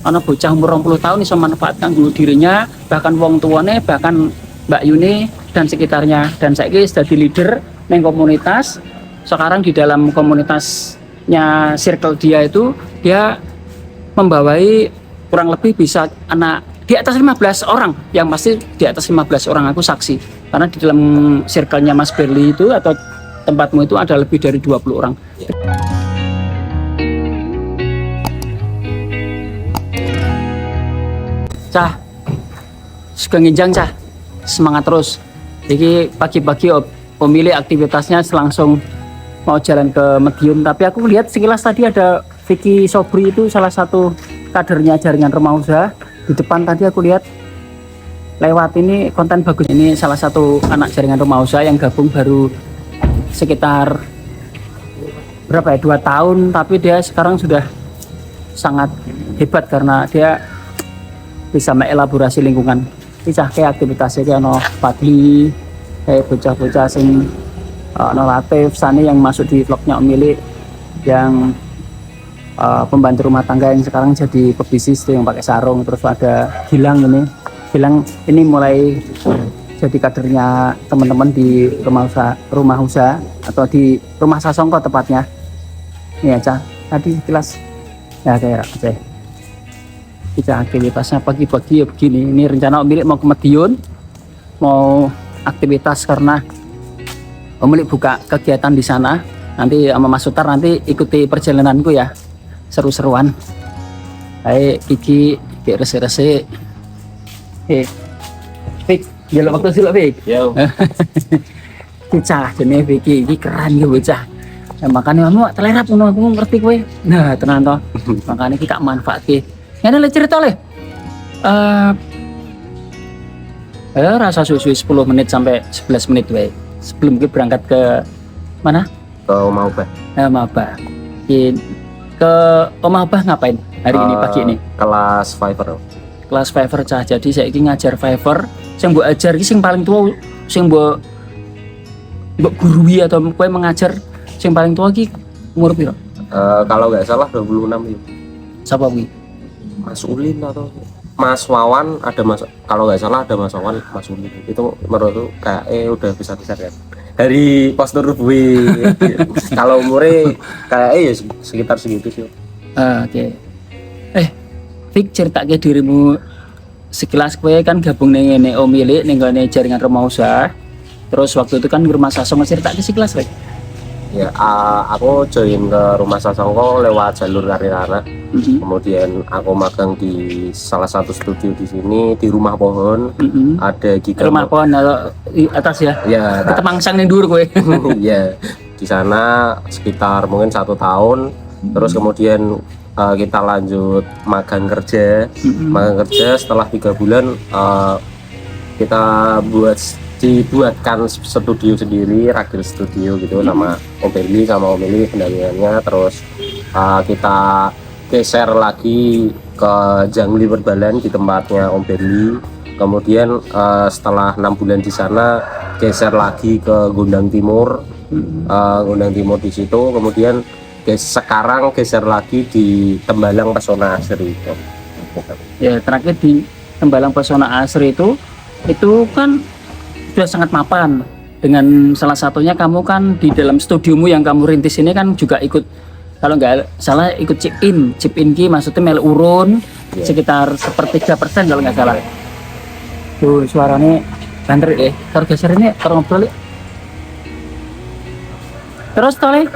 ana bocah umur 20 tahun iso manfaatkan dulu dirinya, bahkan wong tuane, bahkan Mbak Yuni dan sekitarnya. Dan saiki jadi leader ning komunitas. Sekarang di dalam komunitasnya circle dia itu dia membawai kurang lebih bisa anak di atas 15 orang, yang pasti di atas 15 orang, aku saksi. Karena di dalam circle-nya Mas Berli itu atau tempatmu itu ada lebih dari 20 orang. Cah, suka nginjang Cah, semangat terus. Jadi pagi-pagi pemilik aktivitasnya langsung mau jalan ke Medium, tapi aku lihat sekilas tadi ada Vicky Sobri itu salah satu kadernya jaringan rumah usaha. Di depan tadi aku lihat lewat ini konten bagus. Ini salah satu anak jaringan rumah usaha yang gabung baru sekitar berapa ya, 2 tahun, tapi dia sekarang sudah sangat hebat karena dia bisa mengelaborasi lingkungan. Ini kayak aktivitasnya kayak no Fadli, kayak bocah-bocah sing no Latif, Sani yang masuk di vlognya Om Milik, yang pembantu rumah tangga yang sekarang jadi pebisnis tuh yang pakai sarung. Terus ada Gilang ini mulai jadi kadernya teman-teman di rumah usaha atau di rumah Sasongko tepatnya. Ini aja tadi kelas ya kayak aja. Kita aktivitasnya pagi-pagi ya begini. Ini rencana Om Milik mau ke Medion, mau aktivitas karena Om Milik buka kegiatan di sana. Nanti sama Mas Sutar nanti ikuti perjalananku ya. Seru-seruan. Hai Kiki, kayak rese-rese. Fik, jalan waktu sih lo Fik. Yo. Bocah jenis Vicky, ini keren ya bocah. Nah, makanya kamu telerap aku ngerti kowe. Nah, tenan toh. Makanya kita manfaatke. Ngene le cerita le. Rasa susu 10 menit sampai 11 menit wae. Sebelum kita berangkat ke mana? Ke Maubah. Maubah. Ke Omah Abah ngapain hari ini pagi ini? Kelas Fiverr. Kelas Fiverr Cah. Jadi saya ini ngajar Fiverr. Sing mbok ajar iki sing paling tua, sing mbok gurui atau kowe mengajar sing paling tua iki umur piro? Kalau nggak salah 26 ya. Siapa kuwi? Mas Ulin atau Mas Wawan, ada Mas, kalau nggak salah ada Mas Wawan, Mas Ulin. Itu menurutku kayak udah bisa kan. Dari postur tubuh kalau umurnya kayak ya sekitar segitu sih. Oke. Fik, cerita ke dirimu sekilas. Kowe kan gabung ning ngene Om Milik ning gone jaringan rumah usaha. Terus waktu itu kan rumah Sasongko, cerita ke sekilas rek. Ya, aku join ke rumah Sasongko lewat jalur karir anak. Kemudian aku magang di salah satu studio di sini di Rumah Pohon. Ada Giga Rumah Pohon di atas ya. Ya, kita mangsang ning dhuwur kowe. Iya. Di sana sekitar mungkin 1 tahun. Terus kemudian kita lanjut magang kerja. Magang kerja setelah 3 bulan kita dibuatkan studio sendiri, Ragil Studio gitu, sama Om Berli sama Om Eli pendampingannya. Terus kita geser lagi ke Jangli Perbalan di tempatnya Om Berli. Kemudian setelah 6 bulan di sana geser lagi ke Gondang Timur. Gondang Timur di situ. Kemudian sekarang geser lagi di Tembalang Pesona Asri. Ya, terakhir di Tembalang Pesona Asri itu kan sudah sangat mapan. Dengan salah satunya kamu kan di dalam studiomu yang kamu rintis ini kan juga ikut, kalau nggak salah ikut chip in ki maksudnya mel urun sekitar 1/3% kalau nggak salah. Tuh suaranya banter deh. Kalau geser ini kalau ngobrol. Terus tole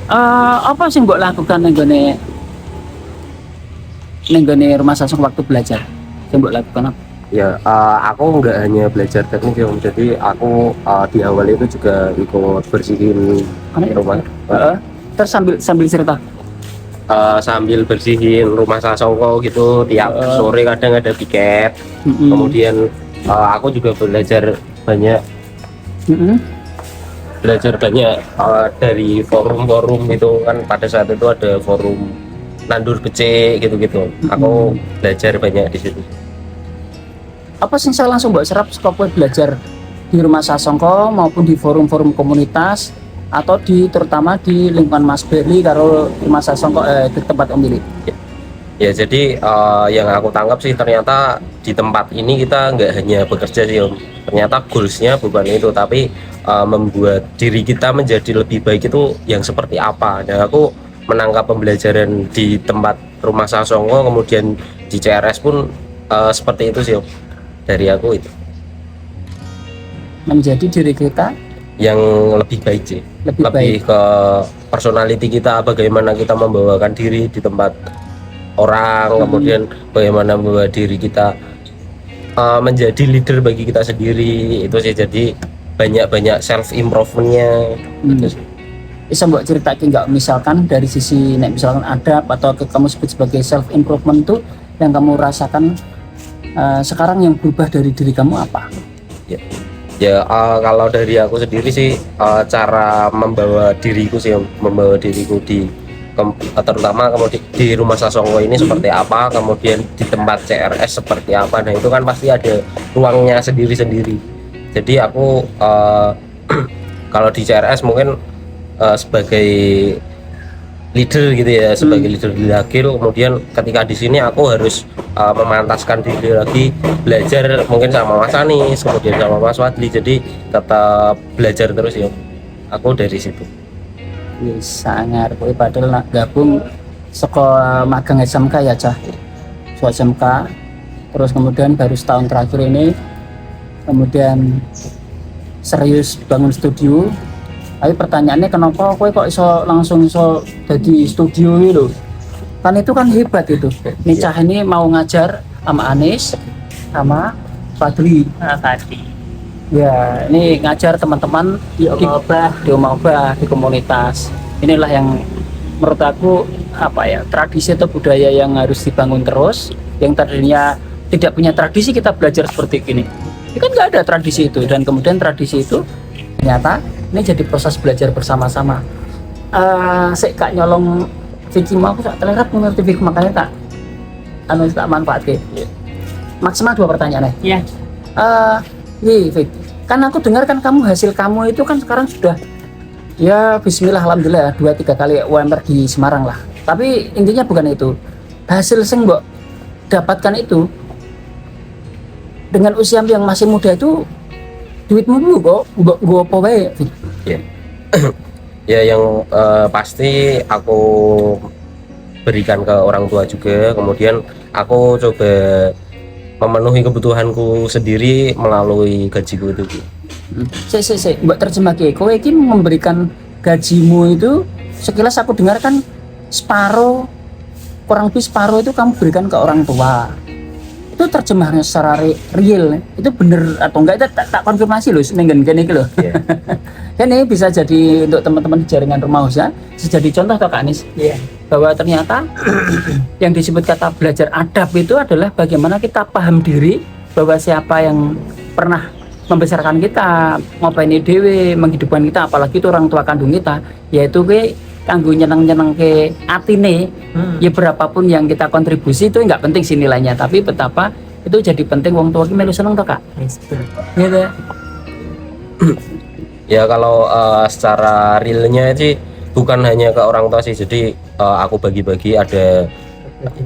apa sih mbok lakukan ning gone rumah Sasongko waktu belajar? Sing mbok lakukan apa? Ya, aku nggak hanya belajar teknik ya Om, jadi aku di awal itu juga ikut bersihin rumah. Terus sambil cerita. Sambil bersihin rumah Sasongko gitu, tiap sore kadang ada piket. Kemudian aku juga belajar banyak dari forum-forum itu kan. Pada saat itu ada forum nandur becek gitu-gitu. Aku belajar banyak di situ. Apa sih saya langsung mbak serap sekolah belajar di rumah Sasongko maupun di forum-forum komunitas atau terutama di lingkungan Mas Berli karo rumah Sasongko di tempat Om Milik? Ya jadi yang aku tangkap sih ternyata di tempat ini kita nggak hanya bekerja sih Om. Ternyata goalsnya bukan itu, tapi membuat diri kita menjadi lebih baik itu yang seperti apa. Dan aku menangkap pembelajaran di tempat Rumah Sasongko, kemudian di CRS pun seperti itu sih Om. Dari aku itu Menjadi diri kita yang lebih baik sih, lebih baik. ke personality kita, bagaimana kita membawakan diri di tempat orang, kemudian bagaimana membawa diri kita menjadi leader bagi kita sendiri. Itu sih, jadi banyak self improvementnya. Gitu sih. Bisa mbok ceritakan nggak, misalkan dari sisi misalkan ada atau kamu sebut sebagai self improvement tuh yang kamu rasakan sekarang yang berubah dari diri kamu apa? Ya kalau dari aku sendiri sih cara membawa diriku sih, membawa diriku terutama kemudian di Rumah Sasongko ini seperti apa, kemudian di tempat CRS seperti apa. Nah itu kan pasti ada ruangnya sendiri-sendiri. Jadi aku kalau di CRS mungkin sebagai leader gitu ya, sebagai leader di Lakil. Kemudian ketika di sini aku harus memantaskan diri lagi, belajar mungkin sama Mas Anis, kemudian sama Mas Wadli. Jadi tetap belajar terus ya. Aku dari situ. Sangat, kowe padahal gabung sekolah magang SMK ya cah, SMK, terus kemudian baru setahun terakhir ini kemudian serius bangun studio. Tapi pertanyaannya kenapa kowe kok langsung jadi studio itu? Kan itu kan hebat itu. Ini cah ini mau ngajar sama Anis sama Fadli. Tadi Ya, ini ngajar teman-teman di Omah Obah, di komunitas. Inilah yang menurut aku tradisi atau budaya yang harus dibangun terus. Yang tadinya tidak punya tradisi, kita belajar seperti ini. Ini kan nggak ada tradisi itu, dan kemudian tradisi itu ternyata ini jadi proses belajar bersama-sama. Saya kak nyolong Vicky, mau aku tak telerap mengerti Vicky, makanya tak manfaatkan. Maksimal 2 pertanyaan ya. Fik, kan aku dengar kan hasil kamu itu kan sekarang sudah ya bismillah alhamdulillah 2-3 kali UMR di Semarang lah. Tapi intinya bukan itu. Hasil sing mbok dapatkan itu dengan usia yang masih muda itu duitmu dulu kok mbok apa wae. Ya. Ya yang pasti aku berikan ke orang tua juga, kemudian aku coba memenuhi kebutuhanku sendiri melalui gajiku itu. Mbak terjemah kowe iki memberikan gajimu itu, sekilas aku dengar kan kurang lebih separuh itu kamu berikan ke orang tua. Itu terjemahnya secara real itu bener atau enggak? Itu tak konfirmasi loh nenggen gini loh. Yeah. Kan ini bisa jadi untuk teman-teman di jaringan rumah usaha, bisa jadi contoh toh Kak Anis. Yeah. Bahwa ternyata yang disebut kata belajar adab itu adalah bagaimana kita paham diri bahwa siapa yang pernah membesarkan kita, ngopeni dewe, menghidupkan kita, apalagi itu orang tua kandung kita, yaitu kanggo nyeneng ke atine. Ya berapapun yang kita kontribusi itu nggak penting sih nilainya, tapi betapa itu jadi penting wong tua ki melu seneng toh Kak. Gitu. Ya kalau secara realnya sih bukan hanya ke orang tua sih, jadi aku bagi-bagi, ada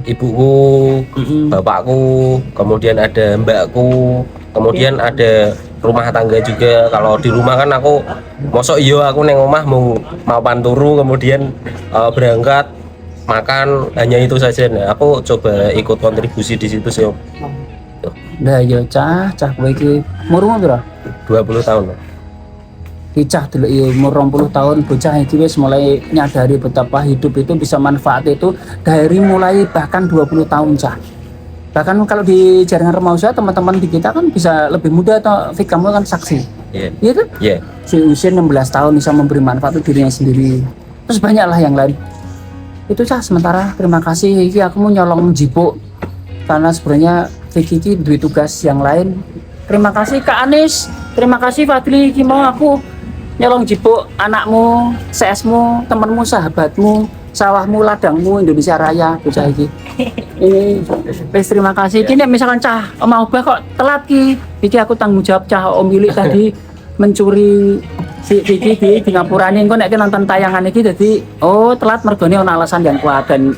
ibuku, bapakku, kemudian ada mbakku, kemudian ada rumah tangga juga. Kalau di rumah kan aku mosok aku neng omah mau panturu, kemudian berangkat makan, hanya itu saja. Nah, aku coba ikut kontribusi di situ sih Om. Nah ya cah kowe iki umurmu piro? 20 tahun. Bocah dulu ya umur 20 tahun, bocah itu wis mulai nyadari betapa hidup itu bisa manfaat itu dari mulai bahkan 20 tahun cah. Bahkan kalau di jaringan rumah usaha teman-teman di kita kan bisa lebih muda atau Fik, kamu kan saksi. Iya. Iya tuh? Iya. Si usia 16 tahun bisa memberi manfaat untuk dirinya sendiri. Terus banyaklah yang lain. Itu cah, sementara terima kasih iki aku mau nyolong jipuk karena sebenarnya Fik iki duit tugas yang lain. Terima kasih Kak Anis, terima kasih Fadli, iki mau aku nyolong jipuk anakmu, CS-mu, temanmu, sahabatmu, sawahmu, ladangmu, Indonesia Raya, bocah iki. Ini wis terima kasih. Ini misalkan cah Omah Obah kok telat ki. Iki aku tanggung jawab cah Om Willy tadi mencuri si Vicky di ngapurane engko nek nonton tayangan iki dadi telat mergone ana alasan yang kuat, dan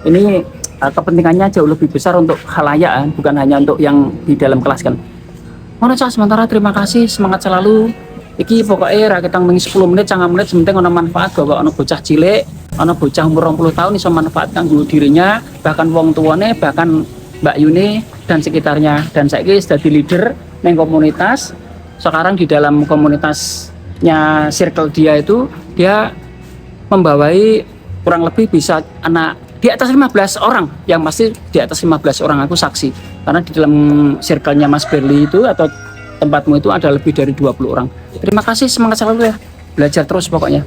ini kepentingannya jauh lebih besar untuk khalayak kan, bukan hanya untuk yang di dalam kelas kan. Ngono Cak, sementara terima kasih, semangat selalu. Iki pokoknya rakyat yang 10 menit, 9 menit, sementing ada manfaat bahwa ada bocah cilik, ada bocah umur 20 tahun bisa manfaatkan dirinya, bahkan wong tuane, bahkan Mbak Yuni dan sekitarnya. Dan saya ini sudah di leader neng komunitas. Sekarang di dalam komunitasnya circle dia itu, dia membawai kurang lebih bisa anak di atas 15 orang, yang pasti di atas 15 orang, aku saksi. Karena di dalam circle-nya Mas Berli itu atau tempatmu itu ada lebih dari 20 orang. Terima kasih, semangat selalu ya. Belajar terus pokoknya.